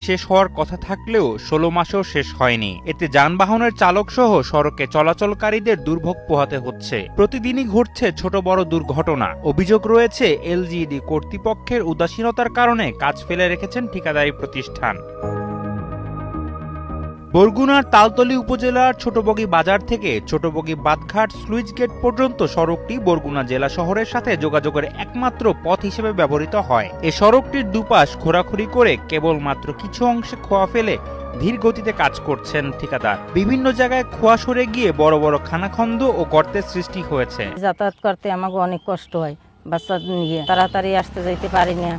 শেষ হওয়ার কথা থাকলেও 16 মাসেও শেষ হয়নি। এতে যানবাহনের চালক সহ সড়কে চলাচলকারীদের দুর্ভোগ পোহাতে হচ্ছে। প্রতিদিনই ঘটছে ছোট বড় দুর্ঘটনা। অভিযোগ রয়েছে এলজিইডি কর্তৃপক্ষের উদাসীনতার কারণে কাজ ফেলে রেখেছেন ঠিকাদারি প্রতিষ্ঠান। বরগুনার তালতলী উপজেলার ছোটবগি বাজার থেকে ছোটবগি বাঁধঘাট স্লুইস গেট পর্যন্ত সড়কটি বরগুনা জেলা শহরের সাথে যোগাযোগের একমাত্র পথ হিসেবে ব্যবহৃত হয়। এ সড়কটির দুপাশ খোঁড়াখুড়ি করে কেবলমাত্র কিছু অংশে খোয়া ফেলে ধীর গতিতে কাজ করছেন ঠিকাদার। বিভিন্ন জায়গায় খোয়া সরে গিয়ে বড় বড় খানাখন্দ ও গর্তের সৃষ্টি হয়েছে। যাতায়াত করতে আমাকে অনেক কষ্ট হয়, বাচ্চা নিয়ে তাড়াতাড়ি আসতে যাইতে পারি না,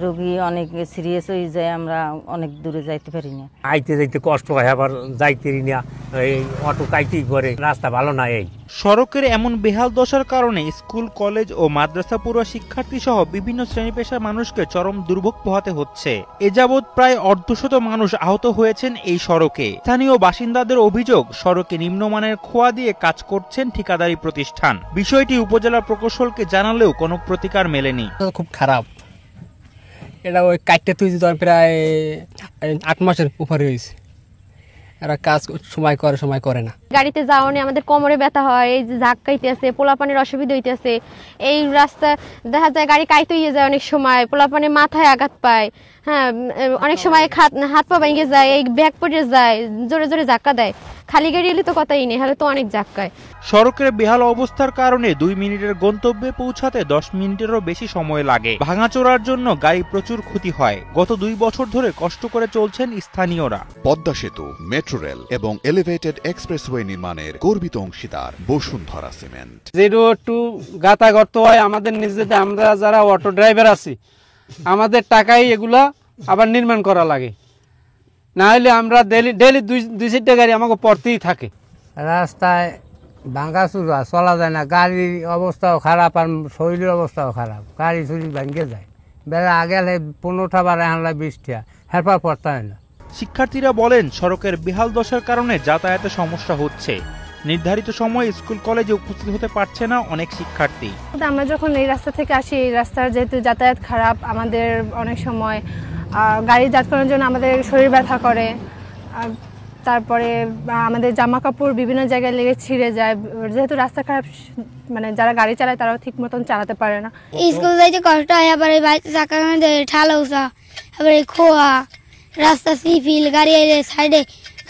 রোগী অনেক সিরিয়াস হয়ে যায়, আমরা অনেক দূরে যাইতে পারি না। আইতে যাইতে কষ্ট হয়, আবার যাইতে না, এই অটো কাইতেই করে, রাস্তা ভালো না। এই সড়কের এমন বেহাল দশার কারণে স্কুল, কলেজ ও মাদ্রাসা পড়ুয়া শিক্ষার্থী সহ বিভিন্ন শ্রেণী পেশার মানুষকে চরম দুর্ভোগ পোহাতে হচ্ছে। এ যাবৎ প্রায় অর্ধশত মানুষ আহত হয়েছেন এই সড়কে। স্থানীয় বাসিন্দাদের অভিযোগ, সড়কে নিম্নমানের খোয়া দিয়ে কাজ করছেন ঠিকাদারি প্রতিষ্ঠান। বিষয়টি উপজেলা প্রকৌশলকে জানালেও কোনো প্রতিকার মেলেনি। খুব খারাপ, এটা ওই কাটতে তুই প্রায় 8 মাসের উপরে হয়েছে। এরা কাজ সময় করে, সময় করে না। গাড়িতে যাওয়া নিয়ে আমাদের কোমরে ব্যথা হয়, এই যে ঝাঁক কাইতেছে, পোলাপানের অসুবিধা হইতেছে। এই রাস্তা দেখা যায় গাড়ি কাইতে হয়ে যায়, অনেক সময় পোলাপানের মাথায় আঘাত পায়। হ্যাঁ, অনেক সময় হাত পা ভেঙে যায়, এই ব্যাগ পড়ে যায়, জোরে জোরে ধাক্কা দেয়। খালি গাড়ি এলে তো কথাই নেই, হলে তো অনেক ধাক্কায়। সড়কের বেহাল অবস্থার কারণে 2 মিনিটের গন্তব্যে পৌঁছাতে 10 মিনিটেরও বেশি সময় লাগে। ভাঙাচোরার জন্য গাড়ি প্রচুর ক্ষতি হয়। গত 2 বছর ধরে কষ্ট করে চলছেন স্থানীয়রা। পদ্মা সেতু, মেট্রো রেল এবং এলিভেটেড এক্সপ্রেসওয়ে নির্মাণের গর্বিত অংশীদার বসুন্ধরা সিমেন্ট। যেটা একটু গাতা গর্ত হয় আমাদের নিজেদের, আমরা যারা অটো ড্রাইভার আছি আমাদের টাকাই এগুলা আবার নির্মাণ করা লাগে, না হলে আমরা ডেলি 2-4টা গাড়ি আমাকে পড়তেই থাকে। রাস্তায় ভাঙাচুরা, চলা যায় না, গাড়ির অবস্থাও খারাপ আর শরীরের অবস্থাও খারাপ। গাড়ি চুরি ভাঙে যায়, বেলা আগে 15টা বার আনলা 20টা, হেরপর পড়তে হয় না। শিক্ষার্থীরা বলেন, সড়কের বেহাল দশার কারণে যাতায়াতে সমস্যা হচ্ছে। নির্ধারিত সময়ে স্কুল কলেজে উপস্থিত হতে পারছে না অনেক শিক্ষার্থী। আমরা যখন এই রাস্তা থেকে আসি, এই রাস্তার যেহেতু যাতায়াত খারাপ, আমাদের অনেক সময় গাড়ি যাতায়াত করার জন্য আমাদের শরীর ব্যথা করে। তারপরে আমাদের জামা কাপড় বিভিন্ন জায়গায় লেগে ছিঁড়ে যায়, যেহেতু রাস্তা খারাপ। মানে যারা গাড়ি চালায় তারাও ঠিক মতন চালাতে পারে না। স্কুল যাইতে কষ্ট হয়, আবার এই বাড়িতে চাকার মধ্যে ঠালা উঁচা, আবার এই খোয়া রাস্তা, সিফিল গাড়ি সাইডে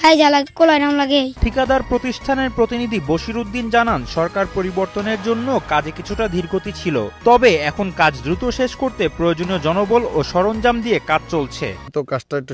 খাই জ্বালা কোলায় নাম লাগে। ঠিকাদার প্রতিষ্ঠানের প্রতিনিধি বশিরউদ্দিন জানান, সরকার পরিবর্তনের জন্য কাজে কিছুটা ধীরগতি ছিল, তবে এখন কাজ দ্রুত শেষ করতে প্রয়োজনীয় জনবল ও সরঞ্জাম দিয়ে কাজ চলছে। তো কাজটা একটু